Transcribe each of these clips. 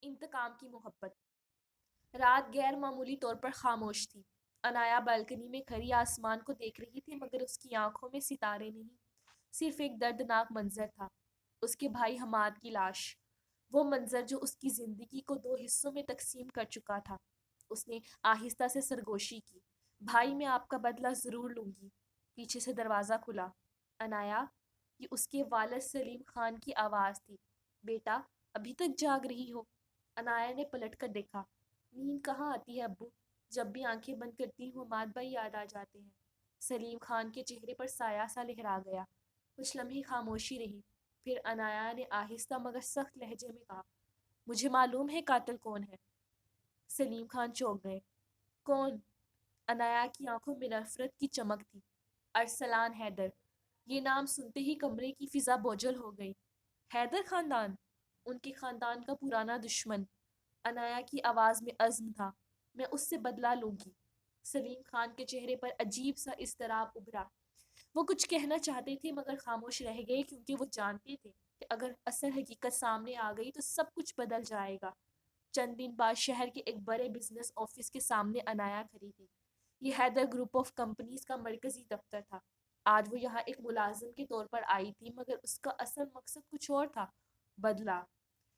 انتقام کی محبت۔ رات غیر معمولی طور پر خاموش تھی۔ انایا بالکنی میں کھڑی آسمان کو دیکھ رہی تھی، مگر اس کی آنکھوں میں ستارے نہیں، صرف ایک دردناک منظر تھا، اس کے بھائی حماد کی لاش۔ وہ منظر جو اس کی زندگی کو دو حصوں میں تقسیم کر چکا تھا۔ اس نے آہستہ سے سرگوشی کی، بھائی میں آپ کا بدلہ ضرور لوں گی۔ پیچھے سے دروازہ کھلا۔ انایا، یہ اس کے والد سلیم خان کی آواز تھی۔ بیٹا، ابھی تک جاگ رہی ہو؟ انایا نے پلٹ کر دیکھا۔ نیند کہاں آتی ہے ابو، جب بھی آنکھیں بند کرتی ہوں حماد بھائی یاد آ جاتے ہیں۔ سلیم خان کے چہرے پر سایہ سا لہرا گیا۔ کچھ لمحے خاموشی رہی، پھر انایا نے آہستہ مگر سخت لہجے میں کہا، مجھے معلوم ہے قاتل کون ہے۔ سلیم خان چونک گئے۔ کون؟ انایا کی آنکھوں میں نفرت کی چمک تھی۔ ارسلان حیدر۔ یہ نام سنتے ہی کمرے کی فضا بوجھل ہو گئی۔ حیدر خاندان؟ ان کے خاندان کا پرانا دشمن۔ انایا کی آواز میں عزم تھا۔ میں اس سے بدلہ لوں گی۔ سلیم خان کے چہرے پر عجیب سا اضطراب ابھرا۔ وہ کچھ کہنا چاہتے تھے مگر خاموش رہ گئے، کیونکہ وہ جانتے تھے کہ اگر اصل حقیقت سامنے آ گئی تو سب کچھ بدل جائے گا۔ چند دن بعد شہر کے ایک بڑے بزنس آفس کے سامنے انایا کھڑی تھی۔ یہ حیدر گروپ آف کمپنیز کا مرکزی دفتر تھا۔ آج وہ یہاں ایک ملازم کے طور پر آئی تھی، مگر اس کا اصل مقصد کچھ اور تھا، بدلہ۔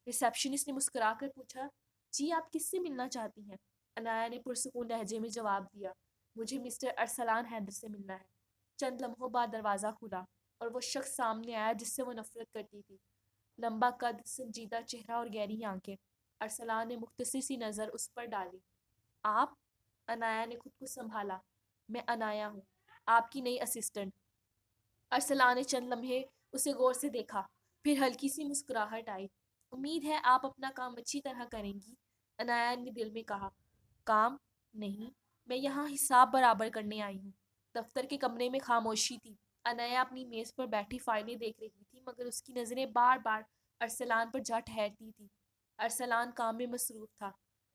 ریسیپشنسٹ نے مسکرا کر پوچھا، جی آپ کس سے ملنا چاہتی ہیں؟ انایا نے پرسکون لہجے میں جواب دیا، مجھے مسٹر ارسلان حیدر سے ملنا ہے۔ چند لمحوں بعد دروازہ کھلا اور وہ شخص سامنے آیا جس سے وہ نفرت کرتی تھی۔ لمبا قد، سنجیدہ چہرہ اور گہری آنکھیں۔ ارسلان نے مختصر سی نظر اس پر ڈالی۔ آپ؟ انایا نے خود کو سنبھالا۔ میں انایا ہوں، آپ کی نئی اسسٹنٹ۔ ارسلان نے چند لمحے اسے غور سے دیکھا، پھر ہلکی سی مسکراہٹ آئی۔ امید ہے آپ اپنا کام اچھی طرح کریں گی، انایا نے دل میں کہا۔ کام؟ نہیں، میں یہاں حساب برابر کرنے آئی ہوں۔ دفتر کے کمرے میں خاموشی تھی۔ انایا اپنی میز پر بیٹھی فائلیں دیکھ رہی تھی، مگر اس کی نظریں بار بار ارسلان پر جا ٹھہرتی تھی۔ ارسلان کام میں مصروف تھا۔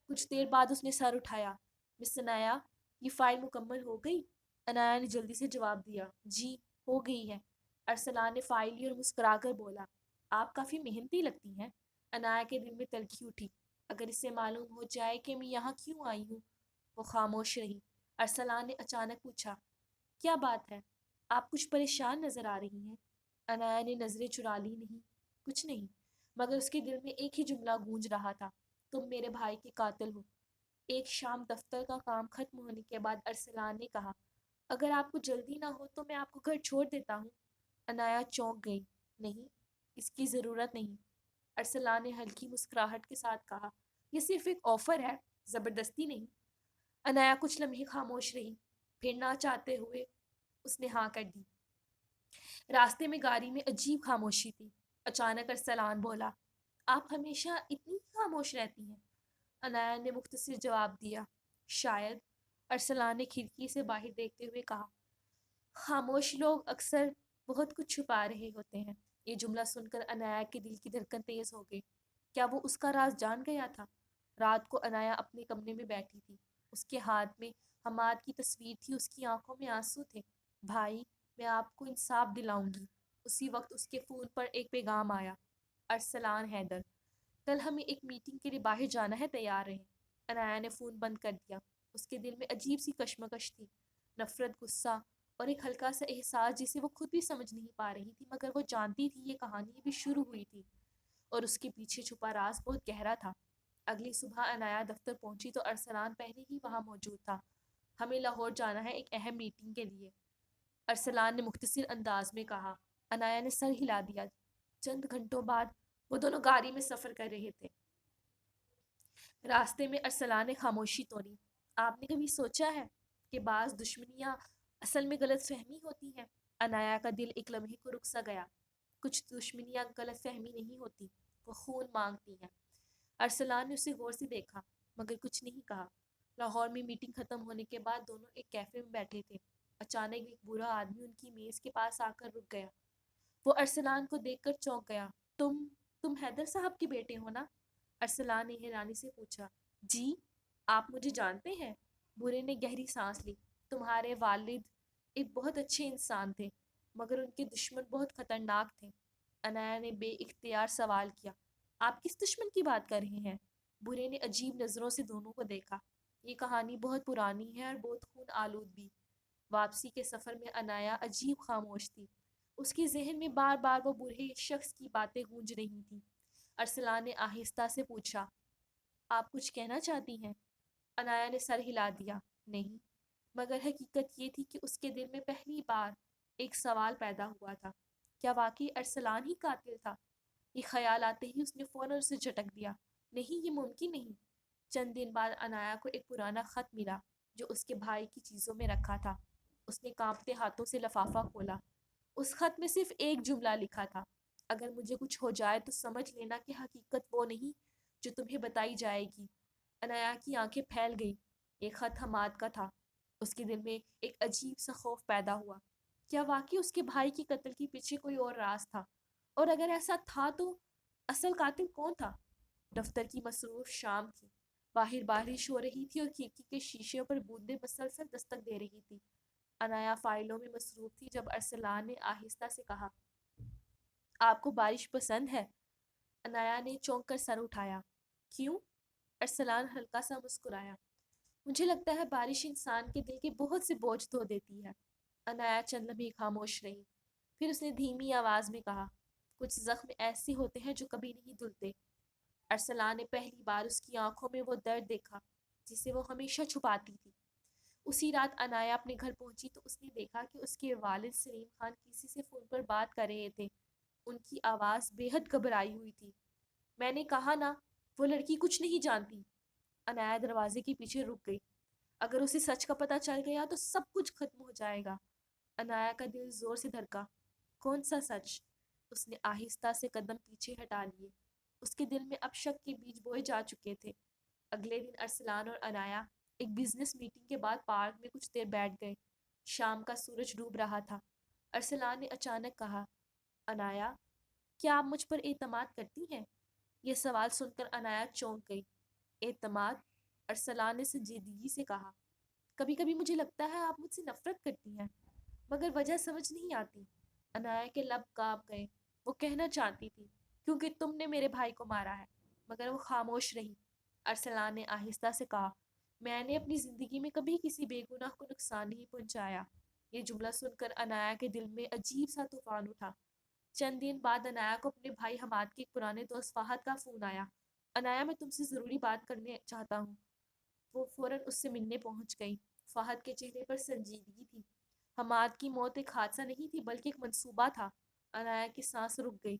کچھ دیر بعد اس نے سر اٹھایا۔ مس انایا، یہ فائل مکمل ہو گئی؟ انایا نے جلدی سے جواب دیا، جی ہو گئی ہے۔ ارسلان نے فائل لی اور مسکرا کر بولا، آپ کافی محنتی لگتی ہیں۔ انایا کے دل میں تلخی اٹھی، اگر اسے معلوم ہو جائے کہ میں یہاں کیوں آئی ہوں۔ وہ خاموش رہی۔ ارسلان نے اچانک پوچھا، کیا بات ہے؟ آپ کچھ پریشان نظر آ رہی ہیں۔ انایا نے نظریں چرا لی، نہیں کچھ نہیں، مگر اس کے دل میں ایک ہی جملہ گونج رہا تھا، تم میرے بھائی کے قاتل ہو۔ ایک شام دفتر کا کام ختم ہونے کے بعد ارسلان نے کہا، اگر آپ کو جلدی نہ ہو تو میں آپ کو گھر چھوڑ دیتا ہوں۔ انایا چونک گئی، نہیں، اس کی ضرورت نہیں۔ ارسلان نے ہلکی مسکراہٹ کے ساتھ کہا، یہ صرف ایک آفر ہے، زبردستی نہیں۔ انایا کچھ لمحے خاموش رہی، پھر نہ چاہتے ہوئے اس نے ہاں کر دی۔ راستے میں گاڑی میں عجیب خاموشی تھی۔ اچانک ارسلان بولا، آپ ہمیشہ اتنی خاموش رہتی ہیں؟ انایا نے مختصر جواب دیا، شاید۔ ارسلان نے کھڑکی سے باہر دیکھتے ہوئے کہا، خاموش لوگ اکثر بہت کچھ چھپا رہے ہوتے ہیں۔ یہ جملہ سن کر انایا کے دل کی دھڑکن تیز ہو گئی۔ کیا وہ اس کا راز جان گیا تھا؟ رات کو انایا اپنے کمرے میں بیٹھی تھی۔ اس کے ہاتھ میں حماد کی تصویر تھی، اس کی آنکھوں میں آنسو تھے۔ بھائی، میں آپ کو انصاف دلاؤں گی۔ اسی وقت اس کے فون پر ایک پیغام آیا، ارسلان حیدر، کل ہمیں ایک میٹنگ کے لیے باہر جانا ہے، تیار رہیں۔ انایا نے فون بند کر دیا۔ اس کے دل میں عجیب سی کشمکش تھی، نفرت، غصہ اور ایک ہلکا سا احساس جسے وہ خود بھی سمجھ نہیں پا رہی تھی، مگر وہ جانتی تھی یہ کہانی بھی شروع ہوئی تھی اور اس کے پیچھے چھپا راز بہت گہرا تھا۔ اگلی صبح انایا دفتر پہنچی تو ارسلان پہلے ہی وہاں موجود تھا۔ ہمیں لاہور جانا ہے ایک اہم میٹنگ کے لیے، ارسلان نے مختصر انداز میں کہا۔ انایا نے سر ہلا دیا۔ چند گھنٹوں بعد وہ دونوں گاڑی میں سفر کر رہے تھے۔ راستے میں ارسلان نے خاموشی توڑی، آپ نے کبھی سوچا ہے کہ بعض دشمنیاں اصل میں غلط فہمی ہوتی ہیں؟ انایا کا دل ایک لمحے کو رک سا گیا۔ کچھ دشمنیاں غلط فہمی نہیں ہوتی، وہ خون مانگتی ہیں۔ ارسلان نے اسے غور سے دیکھا مگر کچھ نہیں کہا۔ لاہور میں میٹنگ ختم ہونے کے بعد دونوں ایک کیفے میں بیٹھے تھے۔ اچانک ایک بوڑھا آدمی ان کی میز کے پاس آ کر رک گیا۔ وہ ارسلان کو دیکھ کر چونک گیا۔ تم حیدر صاحب کے بیٹے ہو نا؟ ارسلان نے حیرانی سے پوچھا۔ جی، آپ مجھے جانتے ہیں؟ بوڑھے نے گہری سانس لی۔ تمہارے والد ایک بہت اچھے انسان تھے، مگر ان کے دشمن بہت خطرناک تھے۔ انایا نے بے اختیار سوال کیا، آپ کس دشمن کی بات کر رہے ہیں؟ برے نے عجیب نظروں سے دونوں کو دیکھا۔ یہ کہانی بہت پرانی ہے اور بہت خون آلود بھی۔ واپسی کے سفر میں انایا عجیب خاموش تھی۔ اس کے ذہن میں بار بار وہ برے شخص کی باتیں گونج رہی تھیں۔ ارسلان نے آہستہ سے پوچھا، آپ کچھ کہنا چاہتی ہیں؟ انایا نے سر ہلا دیا، نہیں، مگر حقیقت یہ تھی کہ اس کے دل میں پہلی بار ایک سوال پیدا ہوا تھا، کیا واقعی ارسلان ہی قاتل تھا؟ یہ خیال آتے ہی اس نے فوراً اسے جھٹک دیا، نہیں، یہ ممکن نہیں۔ چند دن بعد انایا کو ایک پرانا خط ملا جو اس کے بھائی کی چیزوں میں رکھا تھا۔ اس نے کانپتے ہاتھوں سے لفافہ کھولا۔ اس خط میں صرف ایک جملہ لکھا تھا، اگر مجھے کچھ ہو جائے تو سمجھ لینا کہ حقیقت وہ نہیں جو تمہیں بتائی جائے گی۔ انایا کی آنکھیں پھیل گئی۔ یہ خط حماد کا تھا۔ اس کے دل میں ایک عجیب سا خوف پیدا ہوا۔ کیا واقعی اس کے بھائی کے قتل کے پیچھے کوئی اور راز تھا؟ اور اگر ایسا تھا تو اصل قاتل کون تھا؟ دفتر کی مصروف شام تھی۔ باہر بارش ہو رہی تھی اور کھڑکی کے شیشے پر بوندیں مسلسل دستک دے رہی تھی۔ انایا فائلوں میں مصروف تھی جب ارسلان نے آہستہ سے کہا، آپ کو بارش پسند ہے؟ انایا نے چونک کر سر اٹھایا۔ کیوں؟ ارسلان ہلکا سا مسکرایا۔ مجھے لگتا ہے بارش انسان کے دل کے بہت سے بوجھ دھو دیتی ہے۔ انایا چند لمحے خاموش رہی۔ پھر اس نے دھیمی آواز میں کہا، کچھ زخم ایسے ہوتے ہیں جو کبھی نہیں دھلتے۔ ارسلان نے پہلی بار اس کی آنکھوں میں وہ درد دیکھا جسے وہ ہمیشہ چھپاتی تھی۔ اسی رات انایا اپنے گھر پہنچی تو اس نے دیکھا کہ اس کے والد سلیم خان کسی سے فون پر بات کر رہے تھے۔ ان کی آواز بے حد گھبرائی ہوئی تھی۔ میں نے کہا نا، وہ لڑکی کچھ نہیں جانتی۔ انایا دروازے کے پیچھے رک گئی۔ اگر اسے سچ کا پتہ چل گیا تو سب کچھ ختم ہو جائے گا۔ انایا کا دل زور سے دھڑکا۔ کون سا سچ؟ اس نے آہستہ سے قدم پیچھے ہٹا لیے۔ اس کے دل میں اب شک کے بیج بوئے جا چکے تھے۔ اگلے دن ارسلان اور انایا ایک بزنس میٹنگ کے بعد پارک میں کچھ دیر بیٹھ گئے۔ شام کا سورج ڈوب رہا تھا۔ ارسلان نے اچانک کہا، انایا، کیا آپ مجھ پر اعتماد کرتی ہیں؟ یہ سوال سن کر انایا چونک گئی۔ اعتماد؟ ارسلان نے سنجیدگی سے کہا، کبھی کبھی مجھے لگتا ہے آپ مجھ سے نفرت کرتی ہیں، مگر وجہ سمجھ نہیں آتی۔ انایا کے لب کانپ گئے۔ وہ کہنا چاہتی تھی، کیونکہ تم نے میرے بھائی کو مارا ہے، مگر وہ خاموش رہی۔ ارسلان نے آہستہ سے کہا، میں نے اپنی زندگی میں کبھی کسی بے گناہ کو نقصان نہیں پہنچایا۔ یہ جملہ سن کر انایا کے دل میں عجیب سا طوفان اٹھا۔ چند دن بعد انایا کو اپنے بھائی حماد کے ایک پرانے دوست فہد کا فون آیا۔ انایا، میں تم سے ضروری بات کرنے چاہتا ہوں۔ وہ فوراً اس سے ملنے پہنچ گئی۔ فہد کے چہرے پر سنجیدگی تھی۔ حماد کی موت ایک حادثہ نہیں تھی بلکہ ایک منصوبہ تھا۔ انایا کی سانس رک گئی۔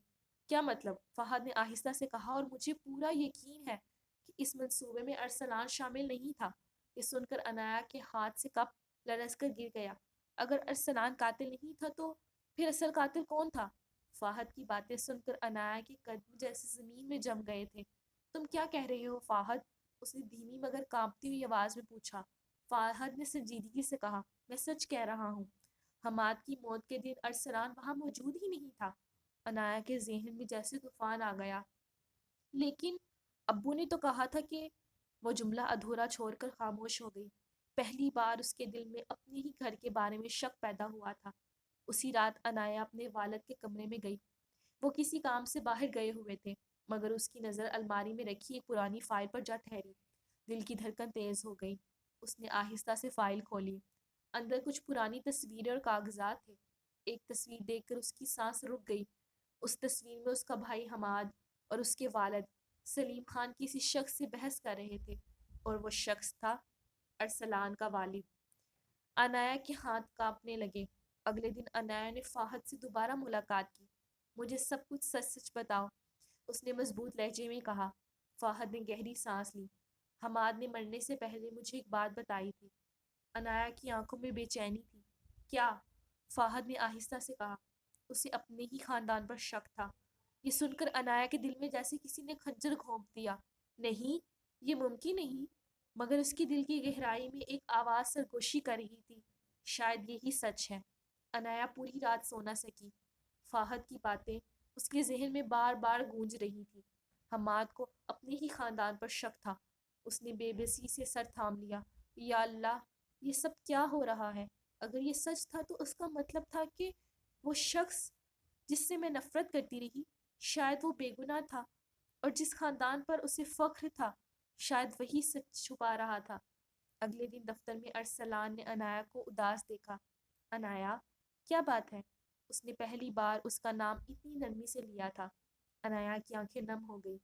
کیا مطلب؟ فہد نے آہستہ سے کہا، اور مجھے پورا یقین ہے کہ اس منصوبے میں ارسلان شامل نہیں تھا۔ یہ سن کر انایا کے ہاتھ سے کپ لرز کر گر گیا۔ اگر ارسلان قاتل نہیں تھا تو پھر اصل قاتل کون تھا؟ فہد کی باتیں سن کر انایا کے قدم جیسے زمین میں جم گئے تھے۔ تم کیا کہہ رہے ہو فہد؟ اس نے دھیمی مگر کانپتی ہوئی آواز میں پوچھا۔ فہد نے سنجیدگی سے کہا، میں سچ کہہ رہا ہوں۔ حماد کی موت کے دن ارسلان وہاں موجود ہی نہیں تھا۔ انایا کے ذہن میں جیسے طوفان آ گیا۔ لیکن ابو نے تو کہا تھا کہ… وہ جملہ ادھورا چھوڑ کر خاموش ہو گئی۔ پہلی بار اس کے دل میں اپنے ہی گھر کے بارے میں شک پیدا ہوا تھا۔ اسی رات انایا اپنے والد کے کمرے میں گئی۔ وہ کسی کام سے باہر گئے ہوئے تھے، مگر اس کی نظر الماری میں رکھی ایک پرانی فائل پر جا ٹھہری۔ دل کی دھڑکن تیز ہو گئی۔ اس نے آہستہ سے فائل کھولی۔ اندر کچھ پرانی تصویریں اور کاغذات تھے۔ ایک تصویر دیکھ کر اس کی سانس رک گئی۔ اس تصویر میں اس کا بھائی حماد اور اس کے والد سلیم خان کسی شخص سے بحث کر رہے تھے، اور وہ شخص تھا ارسلان کا والد۔ انایا کے ہاتھ کانپنے لگے۔ اگلے دن انایا نے فہد سے دوبارہ ملاقات کی۔ مجھے سب کچھ سچ سچ بتاؤ، اس نے مضبوط لہجے میں کہا۔ فہد نے گہری سانس لی۔ حماد نے مرنے سے پہلے مجھے ایک بات بتائی تھی۔ انایا کی آنکھوں میں بے چینی تھی۔ کیا؟ فہد نے آہستہ سے کہا۔ اسے اپنے ہی خاندان پر شک تھا۔ یہ سن کر انایا کے دل میں جیسے کسی نے خنجر گھونپ دیا۔ نہیں، یہ ممکن نہیں۔ مگر اس کی دل کی گہرائی میں ایک آواز سرگوشی کر رہی تھی، شاید یہی سچ ہے۔ انایا پوری رات سو نہ سکی۔ فہد کی باتیں اس کے ذہن میں بار بار گونج رہی تھی۔ حماد کو اپنے ہی خاندان پر شک تھا۔ اس نے بے بسی سے سر تھام لیا۔ یا اللہ، یہ سب کیا ہو رہا ہے؟ اگر یہ سچ تھا تو اس کا مطلب تھا کہ وہ شخص جس سے میں نفرت کرتی رہی، شاید وہ بے گناہ تھا، اور جس خاندان پر اسے فخر تھا شاید وہی سچ چھپا رہا تھا۔ اگلے دن دفتر میں ارسلان نے انایا کو اداس دیکھا۔ انایا، کیا بات ہے؟ اس نے پہلی بار اس کا نام اتنی نرمی سے لیا تھا۔ انایا کی آنکھیں نم ہو گئی۔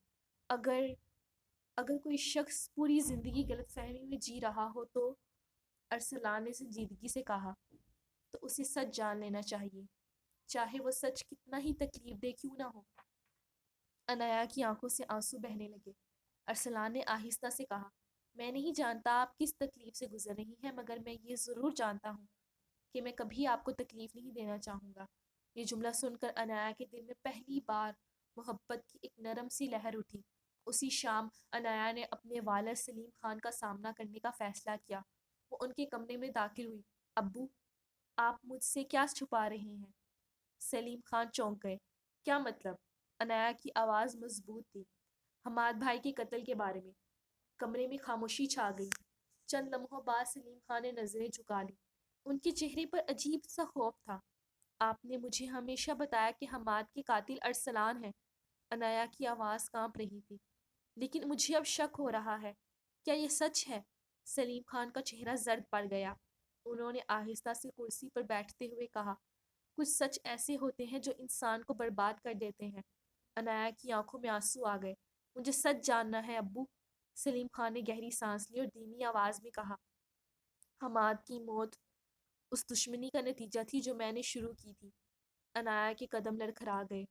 اگر اگر کوئی شخص پوری زندگی غلط فہمی میں جی رہا ہو تو، ارسلان نے سنجیدگی سے کہا، تو اسے سچ جان لینا چاہیے، چاہے وہ سچ کتنا ہی تکلیف دہ کیوں نہ ہو۔ انایا کی آنکھوں سے آنسو بہنے لگے۔ ارسلان نے آہستہ سے کہا، میں نہیں جانتا آپ کس تکلیف سے گزر رہی ہیں، مگر میں یہ ضرور جانتا ہوں کہ میں کبھی آپ کو تکلیف نہیں دینا چاہوں گا۔ یہ جملہ سن کر انایا کے دل میں پہلی بار محبت کی ایک نرم سی لہر اٹھی۔ اسی شام انایا نے اپنے والد سلیم خان کا سامنا کرنے کا فیصلہ کیا۔ وہ ان کے کمرے میں داخل ہوئی۔ ابو، آپ مجھ سے کیا چھپا رہے ہیں؟ سلیم خان چونک گئے۔ کیا مطلب؟ انایا کی آواز مضبوط تھی۔ حماد بھائی کے قتل کے بارے میں۔ کمرے میں خاموشی چھا گئی۔ چند لمحوں بعد سلیم خان نے نظریں جھکا لی۔ ان کے چہرے پر عجیب سا خوف تھا۔ آپ نے مجھے ہمیشہ بتایا کہ حماد کے قاتل ارسلان ہے۔ انایا کی آواز کانپ رہی تھی۔ لیکن مجھے اب شک ہو رہا ہے۔ کیا یہ سچ ہے؟ سلیم خان کا چہرہ زرد پڑ گیا۔ انہوں نے آہستہ سے کرسی پر بیٹھتے ہوئے کہا، کچھ سچ ایسے ہوتے ہیں جو انسان کو برباد کر دیتے ہیں۔ انایا کی آنکھوں میں آنسو آ گئے۔ مجھے سچ جاننا ہے ابو۔ سلیم خان نے گہری سانس لی اور دھیمی آواز میں کہا، حماد کی موت اس دشمنی کا نتیجہ تھی جو میں نے شروع کی تھی۔ انایا کے قدم لڑکھڑا گئے۔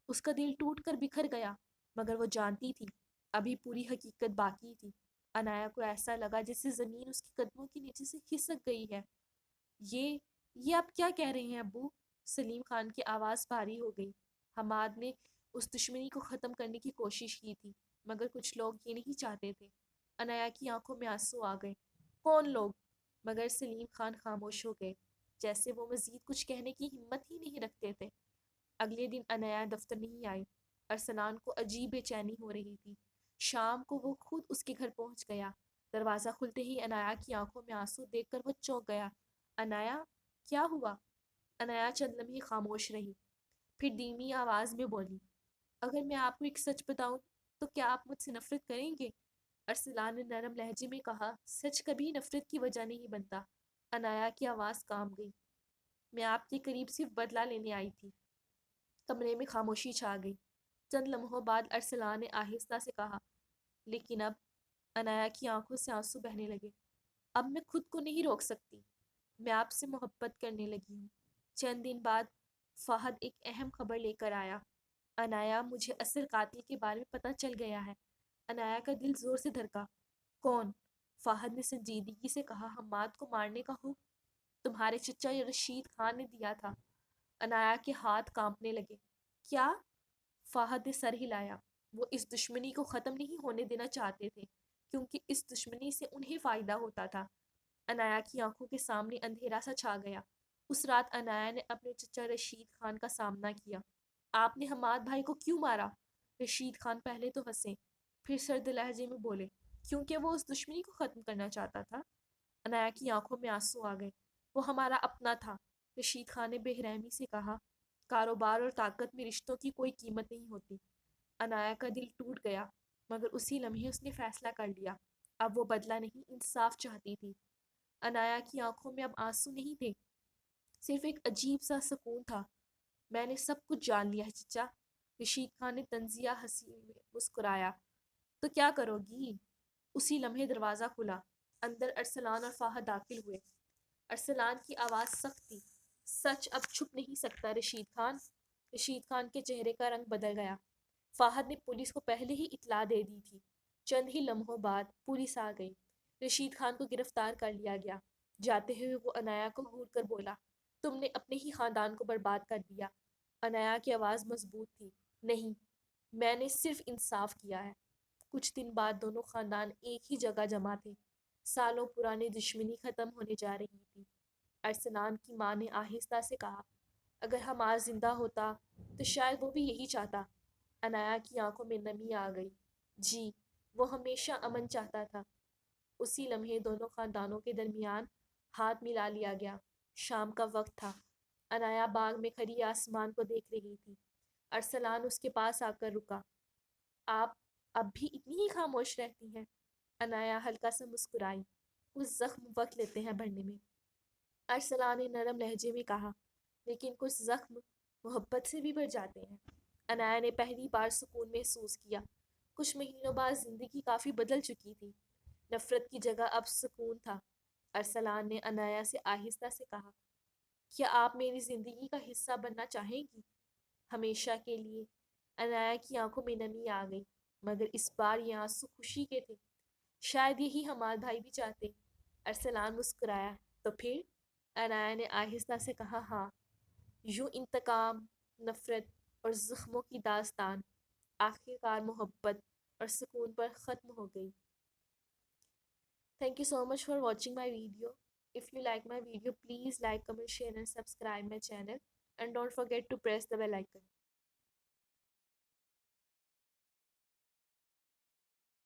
اس کا دل ٹوٹ کر بکھر گیا، مگر وہ جانتی تھی ابھی پوری حقیقت باقی تھی۔ انایا کو ایسا لگا جیسے زمین اس کے قدموں کے نیچے سے کھسک گئی ہے۔ یہ آپ کیا کہہ رہے ہیں ابو؟ سلیم خان کی آواز بھاری ہو گئی۔ حماد نے اس دشمنی کو ختم کرنے کی کوشش کی تھی، مگر کچھ لوگ یہ نہیں چاہتے تھے۔ انایا کی آنکھوں میں آنسو آ گئے۔ کون لوگ؟ مگر سلیم خان خاموش ہو گئے، جیسے وہ مزید کچھ کہنے کی ہمت ہی نہیں رکھتے تھے۔ اگلے دن انایا دفتر نہیں آئی۔ ارسلان کو عجیب بے چینی ہو رہی تھی۔ شام کو وہ خود اس کے گھر پہنچ گیا۔ دروازہ کھلتے ہی انایا کی آنکھوں میں آنسو دیکھ کر وہ چونک گیا۔ انایا، کیا ہوا؟ انایا چند لمحے خاموش رہی، پھر دھیمی آواز میں بولی، اگر میں آپ کو ایک سچ بتاؤں تو کیا آپ مجھ سے نفرت کریں گے؟ ارسلان نے نرم لہجے میں کہا، سچ کبھی نفرت کی وجہ نہیں بنتا۔ انایا کی آواز کانپ گئی۔ میں آپ کے قریب صرف بدلہ لینے آئی تھی۔ کمرے میں خاموشی چھا گئی۔ چند لمحوں بعد ارسلان نے آہستہ سے کہا، لیکن اب؟ انایا کی آنکھوں سے آنسو بہنے لگے۔ اب میں خود کو نہیں روک سکتی۔ میں آپ سے محبت کرنے لگی ہوں۔ چند دن بعد فہد ایک اہم خبر لے کر آیا۔ انایا، مجھے اصل قاتل کے بارے میں پتہ چل گیا ہے۔ انایا کا دل زور سے دھڑکا۔ کون؟ فہد نے سنجیدگی سے کہا، حماد کو مارنے کا حکم تمہارے چچا رشید خان نے دیا تھا۔ انایا کے ہاتھ کانپنے لگے۔ کیا؟ فہد نے سر ہلایا۔ وہ اس دشمنی کو ختم نہیں ہونے دینا چاہتے تھے، کیونکہ اس دشمنی سے انہیں فائدہ ہوتا تھا۔ انایا کی آنکھوں کے سامنے اندھیرا سا چھا گیا۔ اس رات انایا نے اپنے چچا رشید خان کا سامنا کیا۔ آپ نے حماد بھائی کو کیوں مارا؟ رشید خان پہلے تو ہنسے، پھر سرد لہجے میں بولے، کیونکہ وہ اس دشمنی کو ختم کرنا چاہتا تھا۔ انایا کی آنکھوں میں آنسو آ گئے۔ وہ ہمارا اپنا تھا، رشید خان نے بے رحمی سے کہا۔ کاروبار اور طاقت میں رشتوں کی کوئی قیمت نہیں ہوتی۔ انایا کا دل ٹوٹ گیا، مگر اسی لمحے اس نے فیصلہ کر لیا۔ اب وہ بدلہ نہیں، انصاف چاہتی تھی۔ انایا کی آنکھوں میں اب آنسو نہیں تھے، صرف ایک عجیب سا سکون تھا۔ میں نے سب کچھ جان لیا ہے چچا۔ رشید خان نے طنزیہ ہنسی میں مسکرایا۔ تو کیا کرو گی؟ اسی لمحے دروازہ کھلا۔ اندر ارسلان اور فہد داخل ہوئے۔ ارسلان کی آواز سخت تھی، سچ اب چھپ نہیں سکتا رشید خان۔ رشید خان کے چہرے کا رنگ بدل گیا۔ فہد نے پولیس کو پہلے ہی اطلاع دے دی تھی۔ چند ہی لمحوں بعد پولیس آ گئی۔ رشید خان کو گرفتار کر لیا گیا۔ جاتے ہوئے وہ انایا کو گھور کر بولا، تم نے اپنے ہی خاندان کو برباد کر دیا۔ انایا کی آواز مضبوط تھی، نہیں، میں نے صرف انصاف کیا ہے۔ کچھ دن بعد دونوں خاندان ایک ہی جگہ جمع تھے۔ سالوں پرانی دشمنی ختم ہونے جا رہی تھی۔ ارسلان کی ماں نے آہستہ سے کہا، اگر حماد زندہ ہوتا تو شاید وہ بھی یہی چاہتا۔ انایا کی آنکھوں میں نمی آ گئی۔ جی، وہ ہمیشہ امن چاہتا تھا۔ اسی لمحے دونوں خاندانوں کے درمیان ہاتھ ملا لیا گیا۔ شام کا وقت تھا۔ انایا باغ میں کھڑی آسمان کو دیکھ رہی تھی۔ ارسلان اس کے پاس آ کر رکا۔ آپ اب بھی اتنی ہی خاموش رہتی ہیں؟ انایا ہلکا سا مسکرائی۔ کچھ زخم وقت لیتے ہیں بڑھنے میں، ارسلان نے نرم لہجے میں کہا، لیکن کچھ زخم محبت سے بھی بڑھ جاتے ہیں۔ انایا نے پہلی بار سکون محسوس کیا۔ کچھ مہینوں بعد زندگی کافی بدل چکی تھی۔ نفرت کی جگہ اب سکون تھا۔ ارسلان نے انایا سے آہستہ سے کہا، کیا آپ میری زندگی کا حصہ بننا چاہیں گی؟ ہمیشہ کے لیے؟ انایا کی آنکھوں میں نمی آ گئی، مگر اس بار یہ آنسو خوشی کے تھے۔ شاید یہی ہمارے بھائی بھی چاہتے۔ ارسلان مسکرایا۔ تو پھر؟ انایا نے آہستہ سے کہا، ہاں۔ یوں انتقام، نفرت اور زخموں کی داستان آخر کار محبت اور سکون پر ختم ہو گئی۔ Thank you so much for watching my video. If you like my video, please like, comment, share and subscribe my channel. And don't forget to press the bell icon.